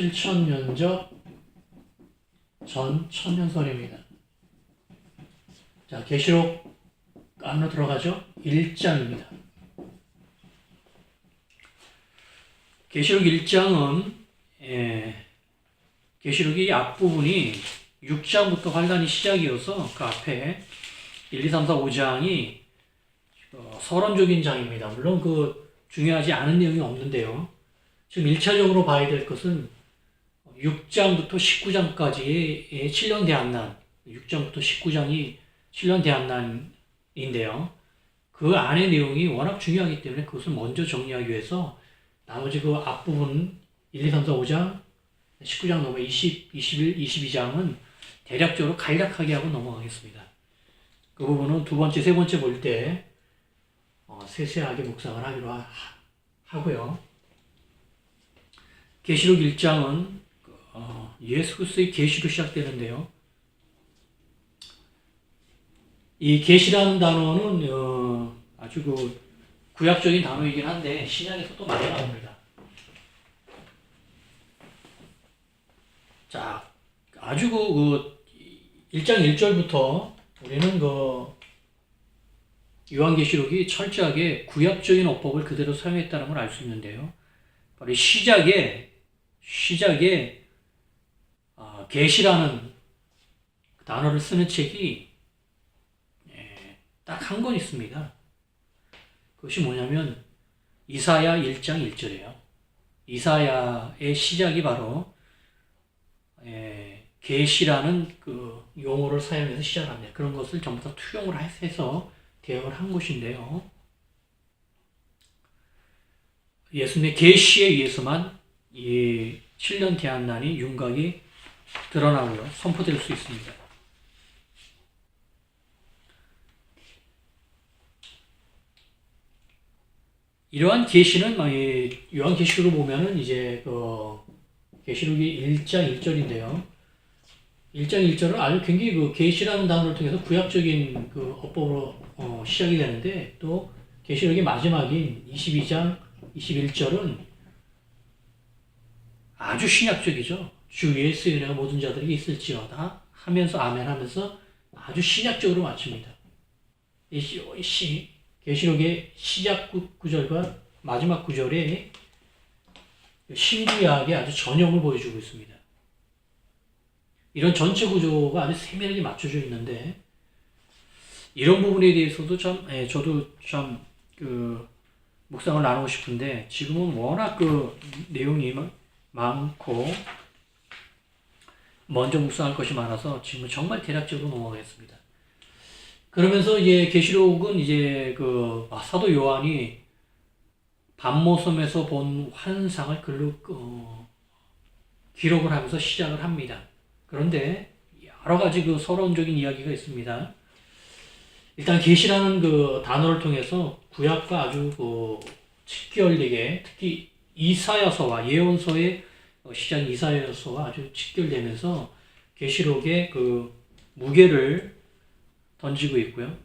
7천면적 전 천년설입니다. 자, 계시록 안으로 들어가죠. 1장입니다. 계시록 1장은 계시록이 앞부분이 6장부터 환란이 시작이어서 그 앞에 1, 2, 3, 4, 5장이 서론적인 장입니다. 물론 그 중요하지 않은 내용이 없는데요. 지금 1차적으로 봐야 될 것은 6장부터 19장까지의 7년 대환난, 6장부터 19장이 7년 대환난인데요. 그 안의 내용이 워낙 중요하기 때문에 그것을 먼저 정리하기 위해서 나머지 그 앞부분 1, 2, 3, 4, 5장, 19장 넘어 20, 21, 22장은 대략적으로 간략하게 하고 넘어가겠습니다. 그 부분은 두 번째, 세 번째 볼 때 세세하게 묵상을 하기로 하고요. 계시록 1장은 예수 그리스도의 계시로 시작되는데요. 이 계시라는 단어는 아주 그 구약적인 단어이긴 한데 신약에서 또 많이 나옵니다. 자, 아주 그 1장 1절부터 우리는 그 요한계시록이 철저하게 구약적인 어법을 그대로 사용했다는 걸 알 수 있는데요. 바로 시작에 계시라는 단어를 쓰는 책이 딱 한 권 있습니다. 그것이 뭐냐면 이사야 1장 1절이에요. 이사야의 시작이 바로 계시라는 그 용어를 사용해서 시작합니다. 그런 것을 전부 다 투영을 해서 대역을 한 것인데요. 예수님의 계시에 의해서만 이 7년 대환난이 윤곽이 드러나고요. 선포될 수 있습니다. 이러한 계시는 요한계시록을 보면은 이제 그 계시록이 1장 1절인데요. 1장 1절은 아주 굉장히 그 계시라는 단어를 통해서 구약적인 그 어법으로 시작이 되는데 또 계시록의 마지막인 22장 21절은 아주 신약적이죠. 주 예수의 은혜가 모든 자들에게 있을지어다 하면서 아멘 하면서 아주 신약적으로 마칩니다. 계시록의 시작 구절과 마지막 구절에 신구약의 아주 전형을 보여주고 있습니다. 이런 전체 구조가 아주 세밀하게 맞춰져 있는데 이런 부분에 대해서도 저도 참 묵상을 나누고 싶은데 지금은 워낙 그 내용이 많고 먼저 묵상할 것이 많아서 지금은 정말 대략적으로 넘어가겠습니다. 그러면서 이제 계시록은 이제 그 사도 요한이 밤모섬에서 본 환상을 글로 기록을 하면서 시작을 합니다. 그런데 여러 가지 그 서론적인 이야기가 있습니다. 일단 계시라는 그 단어를 통해서 구약과 아주 그 직결되게 특히 이사야서와 예언서의 시작인 이사야서와 아주 직결되면서 계시록의 그 무게를 던지고 있고요.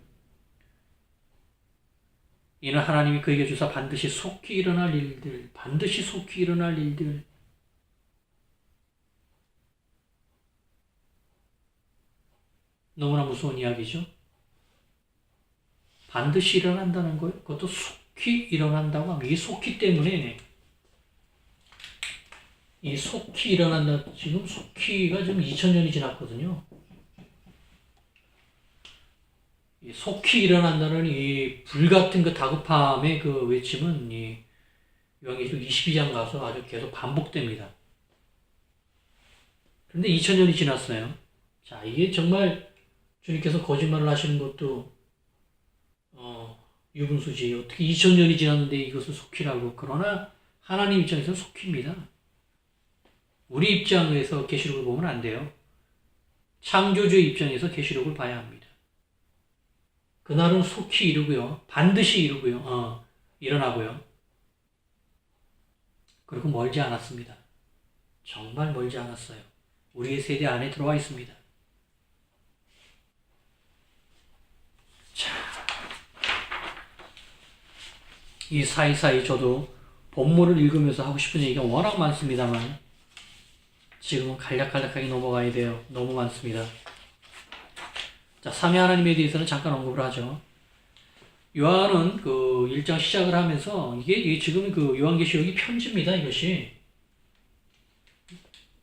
이는 하나님이 그에게 주사 반드시 속히 일어날 일들, 반드시 속히 일어날 일들. 너무나 무서운 이야기죠. 반드시 일어난다는 거예요. 그것도 속히 일어난다고 합니다. 이 속히 때문에 이 속히 일어난다. 지금 속히가 지금 2000년이 지났거든요. 이 속히 일어난다는 이 불같은 그 다급함의 그 외침은 이 요한계시록 22장 가서 아주 계속 반복됩니다. 그런데 2000년이 지났어요. 자, 이게 정말 주님께서 거짓말을 하시는 것도 유분수지. 어떻게 2000년이 지났는데 이것을 속히라고. 그러나 하나님 입장에서는 속히입니다. 우리 입장에서 계시록을 보면 안 돼요. 창조주의 입장에서 계시록을 봐야 합니다. 그날은 속히 이루고요. 반드시 이루고요. 일어나고요. 그리고 멀지 않았습니다. 정말 멀지 않았어요. 우리의 세대 안에 들어와 있습니다. 자, 이 사이사이 저도 본문을 읽으면서 하고 싶은 얘기가 워낙 많습니다만 지금은 간략간략하게 넘어가야 돼요. 너무 많습니다. 자, 삼위 하나님에 대해서는 잠깐 언급을 하죠. 요한은 그 1장 시작을 하면서 이게 지금 그 요한계시록이 편지입니다. 이것이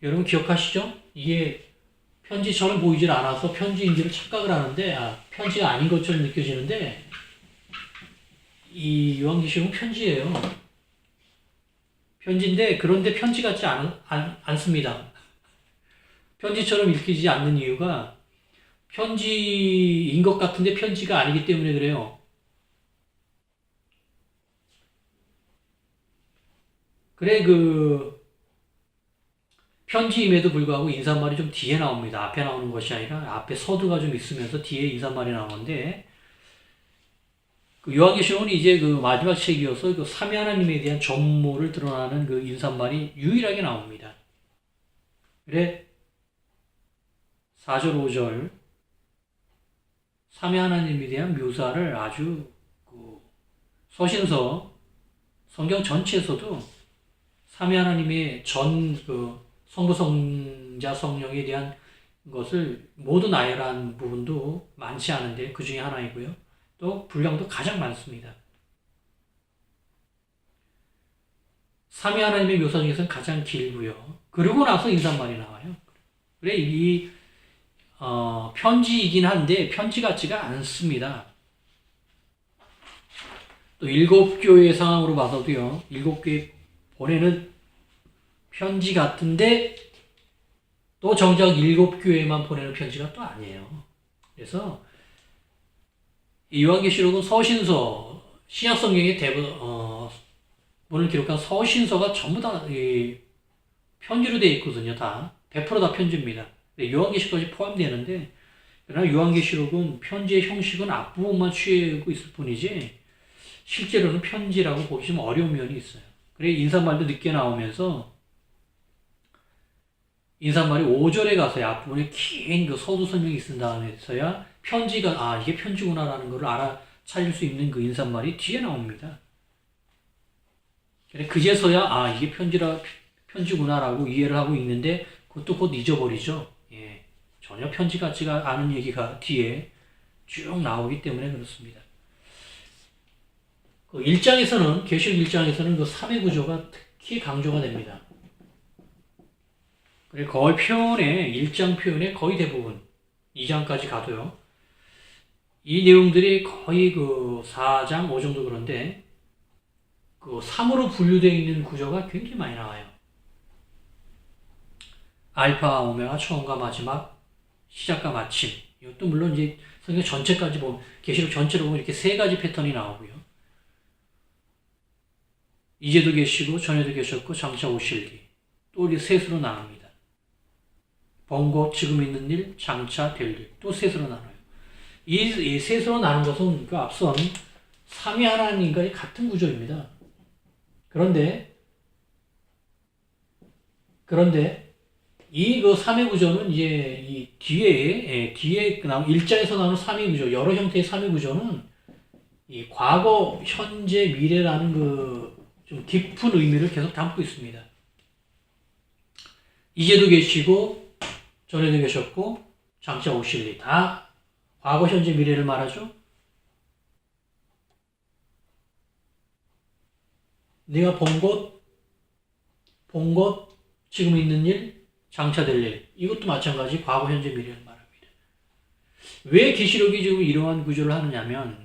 여러분 기억하시죠? 이게 편지처럼 보이질 않아서 편지인지를 착각을 하는데 편지가 아닌 것처럼 느껴지는데 이 요한계시록은 편지예요. 편지인데 그런데 편지 같지 않습니다. 편지처럼 읽히지 않는 이유가 편지인 것 같은데 편지가 아니기 때문에 그래요. 그래 그 편지임에도 불구하고 인사말이 좀 뒤에 나옵니다. 앞에 나오는 것이 아니라 앞에 서두가 좀 있으면서 뒤에 인사말이 나오는데 그 요한계시록은 이제 그 마지막 책이어서 그 삼위 하나님에 대한 전모를 드러나는 그 인사말이 유일하게 나옵니다. 그래 4절 5절 삼위 하나님에 대한 묘사를 아주 그 서신서 성경 전체에서도 삼위 하나님의 그 성부 성자 성령에 대한 것을 모두 나열한 부분도 많지 않은데 그 중에 하나이고요. 또 분량도 가장 많습니다. 삼위 하나님의 묘사 중에서는 가장 길고요. 그러고 나서 인사말이 나와요. 그래 이 편지이긴 한데 편지 같지가 않습니다. 또 7교회 상황으로 봐서도요. 7교회 보내는 편지 같은데 또 정작 7교회만 보내는 편지가 또 아니에요. 그래서 이 요한계시록은 서신서, 신약성경의 대부분을 기록한 서신서가 전부 다 편지로 되어 있거든요. 다 100%다 편지입니다. 요한계시록까지 포함되는데 그러나 요한계시록은 편지의 형식은 앞부분만 취하고 있을 뿐이지 실제로는 편지라고 보기 좀 어려운 면이 있어요. 그래 인사말도 늦게 나오면서 인사말이 5절에 가서야 앞부분에 긴 그 서두 설명이 있은 다음에서야 편지가 이게 편지구나라는 걸 알아차릴 수 있는 그 인사말이 뒤에 나옵니다. 그래 그제서야 이게 편지구나라고 이해를 하고 있는데 그것도 곧 잊어버리죠. 예, 전혀 편지 같지가 않은 얘기가 뒤에 쭉 나오기 때문에 그렇습니다. 그 1장에서는 계시록 1장에서는 그 3의 구조가 특히 강조가 됩니다. 그래 거의 표현에 1장 표현에 거의 대부분 2장까지 가도요. 이 내용들이 거의 그 4장 5 정도 그런데 그 3으로 분류되어 있는 구조가 굉장히 많이 나와요. 알파, 오메가, 처음과 마지막, 시작과 마침. 이것도 물론 이제 성경 전체까지 보면 계시록 전체로 보면 이렇게 3가지 패턴이 나오고요. 이제도 계시고 전에도 계셨고 장차 오실 일. 또 이렇게 셋으로 나눕니다. 번고 지금 있는 일, 장차 될 일. 또 셋으로 나눠요. 이 셋으로 나눈 것은 그 앞선 삼위 하나님과의 같은 구조입니다. 그런데 이 그 삼위 구조는 이제 이 뒤에 나온 1장에서 나오는 삼위 구조, 여러 형태의 삼위 구조는 이 과거, 현재, 미래라는 그 좀 깊은 의미를 계속 담고 있습니다. 이제도 계시고 전에도 계셨고 장차 오실 일 다 과거, 현재, 미래를 말하죠. 네가 본 곳, 지금 있는 일, 장차 될 일. 이것도 마찬가지 과거, 현재, 미래를 말합니다. 왜 계시록이 지금 이러한 구조를 하느냐면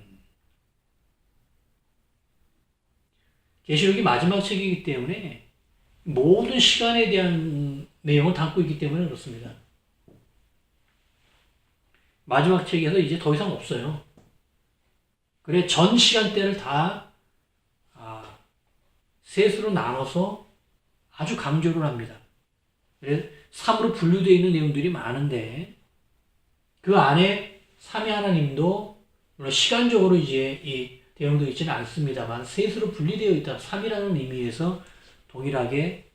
계시록이 마지막 책이기 때문에 모든 시간에 대한 내용을 담고 있기 때문에 그렇습니다. 마지막 책에서 이제 더 이상 없어요. 그래 전 시간대를 다 셋으로 나눠서 아주 강조를 합니다. 그래 3으로 분류되어 있는 내용들이 많은데 그 안에 삼위 하나님도 물론 시간적으로 이제 이 내용도 있지는 않습니다만 셋으로 분리되어 있다. 3이라는 의미에서 동일하게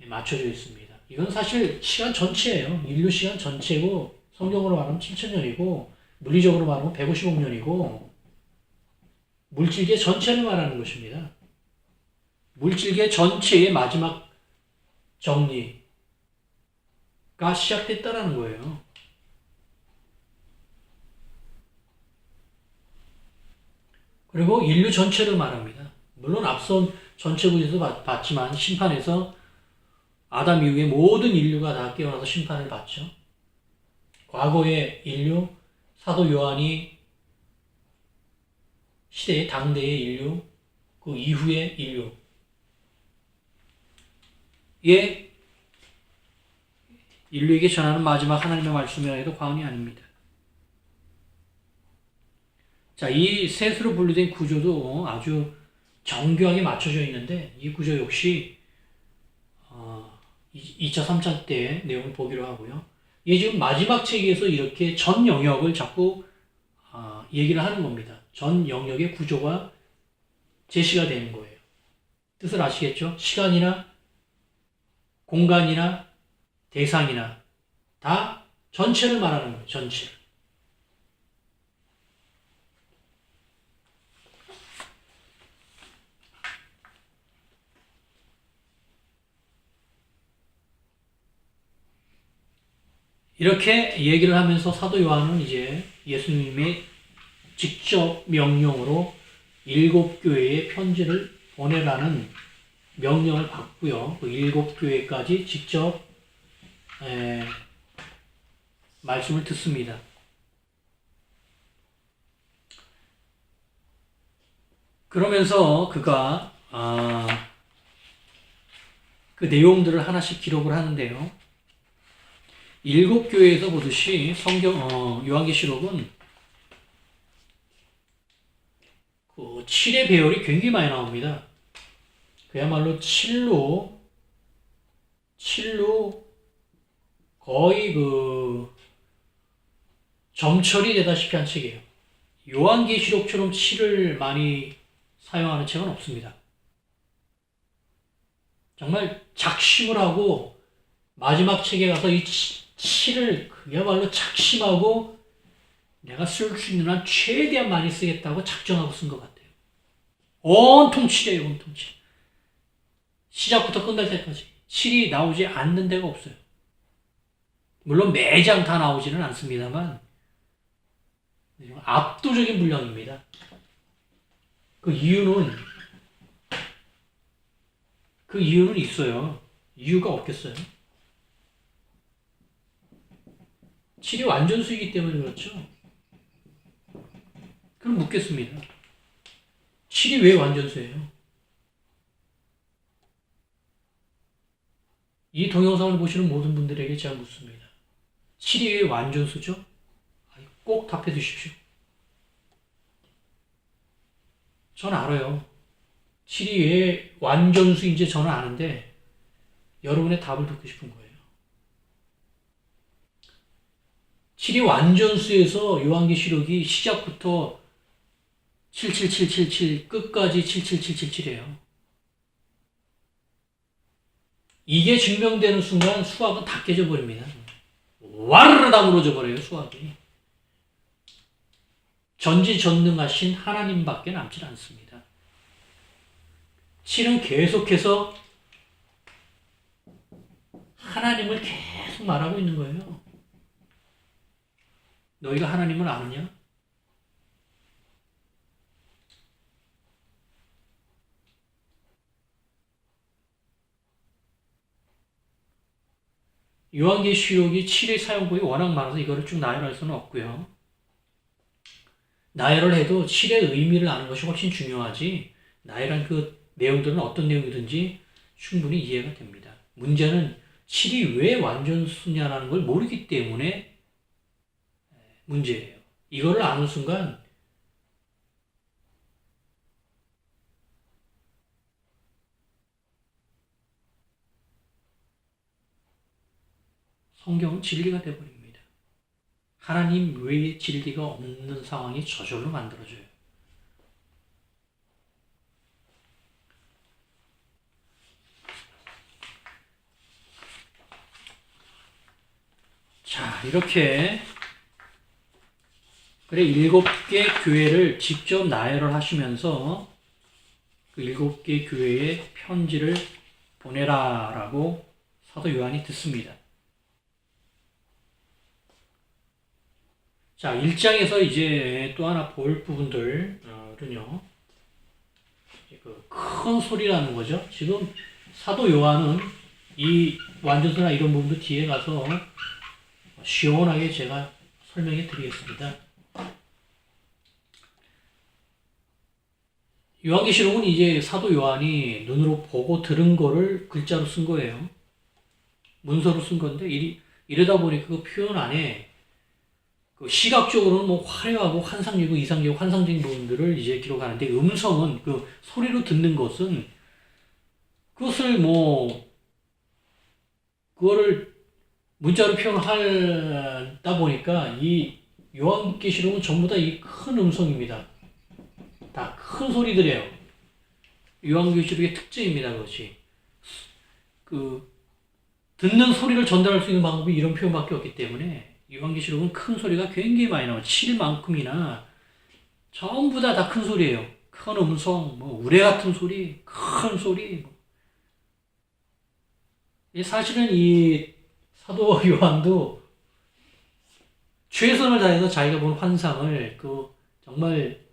맞춰져 있습니다. 이건 사실 시간 전체예요. 인류 시간 전체고 성경으로 말하면 7,000년이고 물리적으로 말하면 150억 년이고 물질계 전체를 말하는 것입니다. 물질계 전체의 마지막 정리, 시작됐다라는 거예요. 그리고 인류 전체를 말합니다. 물론 앞선 전체 구조도 봤지만 심판에서 아담 이후에 모든 인류가 다 깨어나서 심판을 받죠. 과거의 인류, 사도 요한이 시대의 당대의 인류, 그 이후의 인류의 인류에게 전하는 마지막 하나님의 말씀이라 해도 과언이 아닙니다. 자, 이 셋으로 분류된 구조도 아주 정교하게 맞춰져 있는데 이 구조 역시 2차, 3차 때 내용을 보기로 하고요. 이게 지금 마지막 책에서 이렇게 전 영역을 자꾸 얘기를 하는 겁니다. 전 영역의 구조가 제시가 되는 거예요. 뜻을 아시겠죠? 시간이나 공간이나 대상이나 다 전체를 말하는 거예요. 전체를. 이렇게 얘기를 하면서 사도 요한은 이제 예수님의 직접 명령으로 7교회에 편지를 보내라는 명령을 받고요. 그 7교회까지 직접 말씀을 듣습니다. 그러면서 그가 그 내용들을 하나씩 기록을 하는데요. 7교회에서 보듯이 요한계시록은 그 7의 배열이 굉장히 많이 나옵니다. 그야말로 7로 거의 그 점철이 되다시피 한 책이에요. 요한계시록처럼 7을 많이 사용하는 책은 없습니다. 정말 작심을 하고 마지막 책에 가서 이 7을 그야말로 작심하고 내가 쓸 수 있는 한 최대한 많이 쓰겠다고 작정하고 쓴 것 같아요. 온통 7이에요, 온통 7. 시작부터 끝날 때까지 7이 나오지 않는 데가 없어요. 물론 매장 다 나오지는 않습니다만 압도적인 분량입니다. 그 이유는 있어요. 이유가 없겠어요. 7이 완전수이기 때문에 그렇죠. 그럼 묻겠습니다. 7이 왜 완전수예요? 이 동영상을 보시는 모든 분들에게 제가 묻습니다. 7이 왜 완전수죠? 꼭 답해 주십시오. 전 알아요. 7이 왜 완전수인지 저는 아는데 여러분의 답을 듣고 싶은 거예요. 7이 완전수에서 요한계시록이 시작부터 77777 끝까지 77777이에요. 이게 증명되는 순간 수학은 다 깨져버립니다. 와르르 다 무너져 버려요, 수학이. 전지전능하신 하나님밖에 남지 않습니다. 7은 계속해서 하나님을 계속 말하고 있는 거예요. 너희가 하나님을 아느냐? 요한계시록이 7의 사용법이 워낙 많아서 이거를 쭉 나열할 수는 없고요. 나열을 해도 7의 의미를 아는 것이 훨씬 중요하지 나열한 그 내용들은 어떤 내용이든지 충분히 이해가 됩니다. 문제는 7이 왜 완전수냐라는 걸 모르기 때문에 문제예요. 이거를 아는 순간 성경은 진리가 되어버립니다. 하나님 외에 진리가 없는 상황이 저절로 만들어져요. 자, 이렇게 그래 7개 교회를 직접 나열을 하시면서 그 7개 교회에 편지를 보내라라고 사도 요한이 듣습니다. 자, 1장에서 이제 또 하나 볼 부분들은요, 큰 소리라는 거죠. 지금 사도 요한은 이 완전수나 이런 부분도 뒤에 가서 시원하게 제가 설명해 드리겠습니다. 요한계시록은 이제 사도 요한이 눈으로 보고 들은 거를 글자로 쓴 거예요. 문서로 쓴 건데, 이러다 보니 그 표현 안에 그 시각적으로는 뭐 화려하고 환상적이고 이상적이고 환상적인 부분들을 이제 기록하는데, 음성은 그 소리로 듣는 것은 그것을 그거를 문자로 표현하다 보니까 이 요한계시록은 전부 다 이 큰 음성입니다. 다 큰 소리들이에요. 요한계시록의 특징입니다. 그것이 듣는 소리를 전달할 수 있는 방법이 이런 표현밖에 없기 때문에 요한계시록은 큰 소리가 굉장히 많이 나와요. 7만큼이나 전부 다 큰 소리예요. 큰 음성, 우레 같은 소리, 큰 소리. 사실은 이 사도 요한도 최선을 다해서 자기가 본 환상을 정말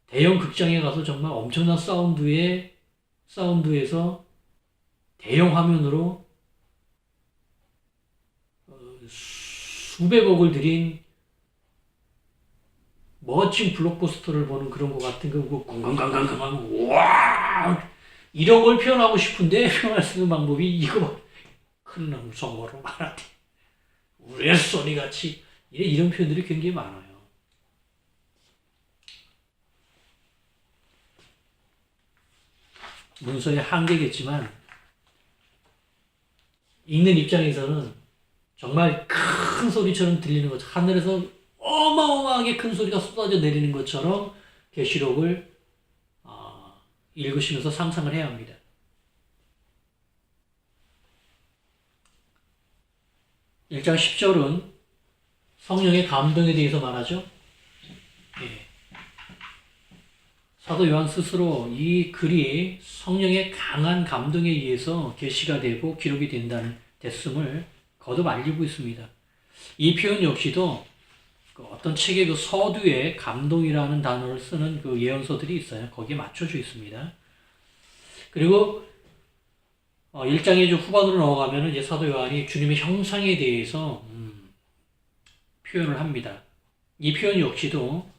대형 극장에 가서 정말 엄청난 사운드에서 대형 화면으로 수백억을 들인 멋진 블록버스터를 보는 그런 것 같은 건강강강강강 와 이런 걸 표현하고 싶은데 표현할 수 있는 방법이 이거 큰 음성으로 말하되 우레소리 같이 이런 표현들이 굉장히 많아요. 문서의 한계겠지만 읽는 입장에서는 정말 큰 소리처럼 들리는 거죠. 하늘에서 어마어마하게 큰 소리가 쏟아져 내리는 것처럼 계시록을 읽으시면서 상상을 해야 합니다. (1장 10절은) 성령의 감동에 대해서 말하죠. 사도 요한 스스로 이 글이 성령의 강한 감동에 의해서 계시가 되고 기록이 됐음을 거듭 알리고 있습니다. 이 표현 역시도 어떤 책의 서두에 감동이라는 단어를 쓰는 예언서들이 있어요. 거기에 맞춰져 있습니다. 그리고 1장의 후반으로 넘어가면 이제 사도 요한이 주님의 형상에 대해서 표현을 합니다. 이 표현 역시도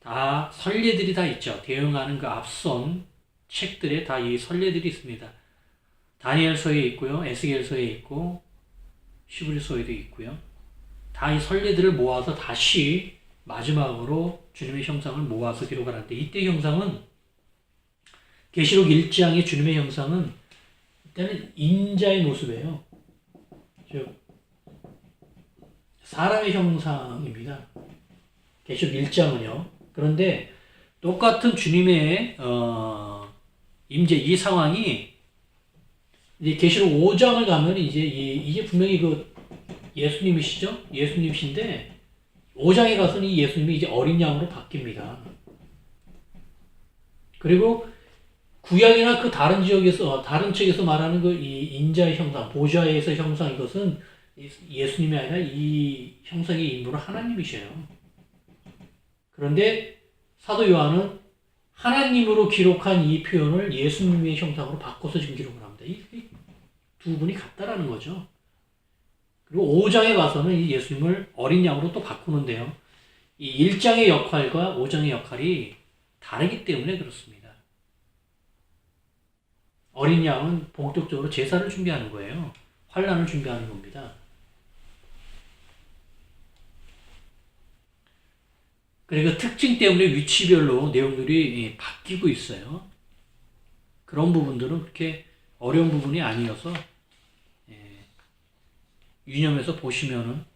다 선례들이 다 있죠. 대응하는 앞선 책들에 다 이 선례들이 있습니다. 다니엘서에 있고요, 에스겔서에 있고, 시브리서에도 있고요. 다 이 선례들을 모아서 다시 마지막으로 주님의 형상을 모아서 기록을 하는데, 이때 형상은 계시록 1장의 주님의 형상은 이때는 인자의 모습이에요. 즉 사람의 형상입니다. 계시록 1장은요. 그런데 똑같은 주님의 임재 이 상황이 이제 계시록 5장을 가면 이게 분명히 예수님이시죠? 예수님이신데 5장에 가서는 이 예수님이 이제 어린 양으로 바뀝니다. 그리고 구약이나 다른 지역에서 다른 책에서 말하는 이 인자의 형상, 보좌에서 형상 이것은 예수님이 아니라 이 형상의 인물은 하나님이셔요. 그런데 사도 요한은 하나님으로 기록한 이 표현을 예수님의 형상으로 바꿔서 지금 기록을 합니다. 이 두 분이 같다라는 거죠. 그리고 5장에 가서는 이 예수님을 어린 양으로 또 바꾸는데요. 이 1장의 역할과 5장의 역할이 다르기 때문에 그렇습니다. 어린 양은 본격적으로 제사를 준비하는 거예요. 환란을 준비하는 겁니다. 그리고 특징 때문에 위치별로 내용들이 바뀌고 있어요. 그런 부분들은 그렇게 어려운 부분이 아니어서 유념해서 보시면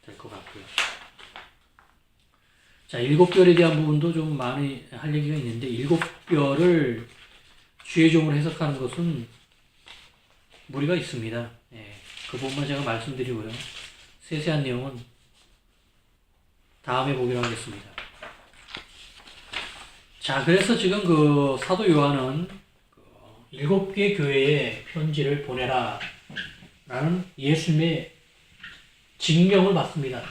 될 것 같고요. 자, 7별에 대한 부분도 좀 많이 할 얘기가 있는데 7별을 주의 종으로 해석하는 것은 무리가 있습니다. 그 부분만 제가 말씀드리고요. 세세한 내용은 다음에 보기로 하겠습니다. 자, 그래서 지금 사도 요한은 7개 교회에 편지를 보내라 라는 예수님의 징명을 받습니다.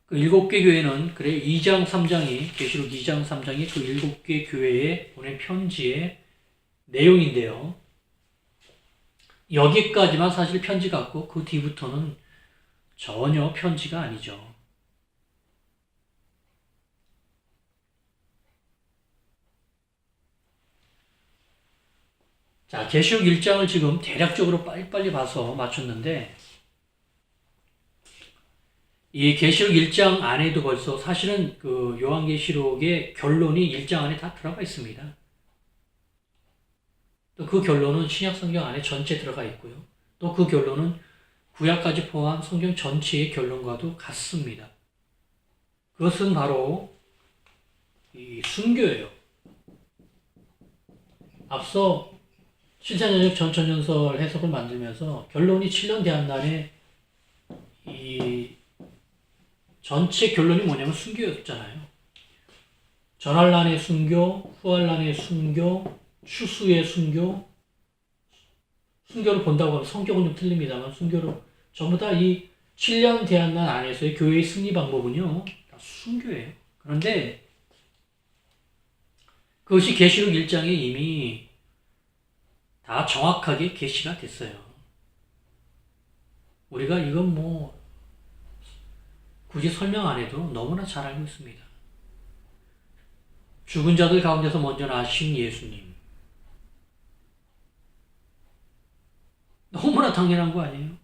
그 7개 교회는 그래 2장 3장이 계시록 2장 3장이 그 7개 교회에 보낸 편지의 내용인데요. 여기까지만 사실 편지 같고 그 뒤부터는 전혀 편지가 아니죠. 자, 계시록 1장을 지금 대략적으로 빨리빨리 봐서 맞췄는데 이 계시록 1장 안에도 벌써 사실은 그 요한계시록의 결론이 1장 안에 다 들어가 있습니다. 또 그 결론은 신약 성경 안에 전체 들어가 있고요. 또 그 결론은 구약까지 포함한 성경 전체의 결론과도 같습니다. 그것은 바로 이 순교예요. 앞서 실천연역 전천연설 해석을 만들면서 결론이 7년 대한날에 이 전체 결론이 뭐냐면 순교였잖아요. 전환란의 순교, 후환란의 순교, 추수의 순교, 순교를 본다고 하면 성격은 좀 틀립니다만 순교를 전부 다 이 7년 대한날 안에서의 교회의 승리 방법은요 다 순교예요. 그런데 그것이 계시록 1장에 이미 다 정확하게 계시가 됐어요. 우리가 이건 뭐 굳이 설명 안 해도 너무나 잘 알고 있습니다. 죽은 자들 가운데서 먼저 나신 예수님. 너무나 당연한 거 아니에요?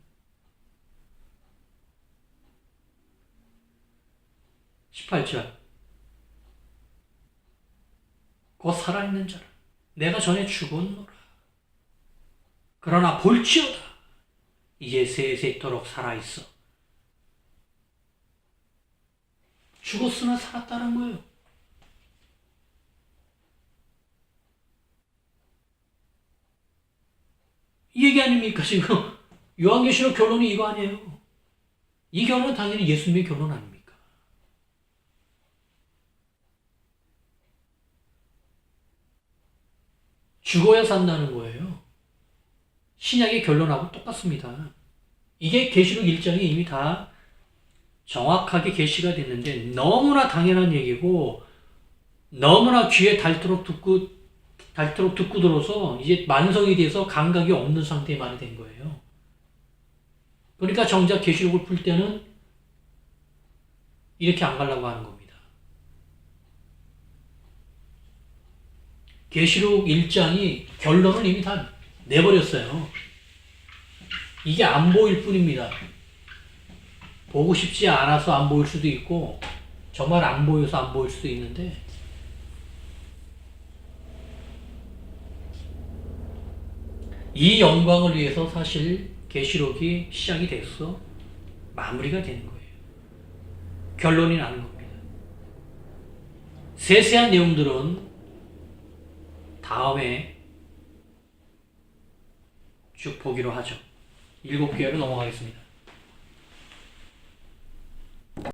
18절. 곧 살아있는 자라. 내가 전에 죽었노라. 그러나 볼지어다. 이제 세세토록 살아있어. 죽었으나 살았다는 거예요. 이 얘기 아닙니까 지금? 요한계시록 결론이 이거 아니에요. 이 결론은 당연히 예수님의 결론 아닙니까? 죽어야 산다는 거예요. 신약의 결론하고 똑같습니다. 이게 계시록 1장이 이미 다 정확하게 계시가 됐는데 너무나 당연한 얘기고 너무나 귀에 닳도록 듣고 들어서 이제 만성이 돼서 감각이 없는 상태에 말이 된 거예요. 그러니까 정작 계시록을 풀 때는 이렇게 안 가려고 하는 겁니다. 계시록 1장이 결론을 이미 다 내버렸어요. 이게 안 보일 뿐입니다. 보고 싶지 않아서 안 보일 수도 있고 정말 안 보여서 안 보일 수도 있는데 이 영광을 위해서 사실 계시록이 시작이 돼서 마무리가 되는 거예요. 결론이 나는 겁니다. 세세한 내용들은 다음에 쭉 보기로 하죠. 7개로 넘어가겠습니다.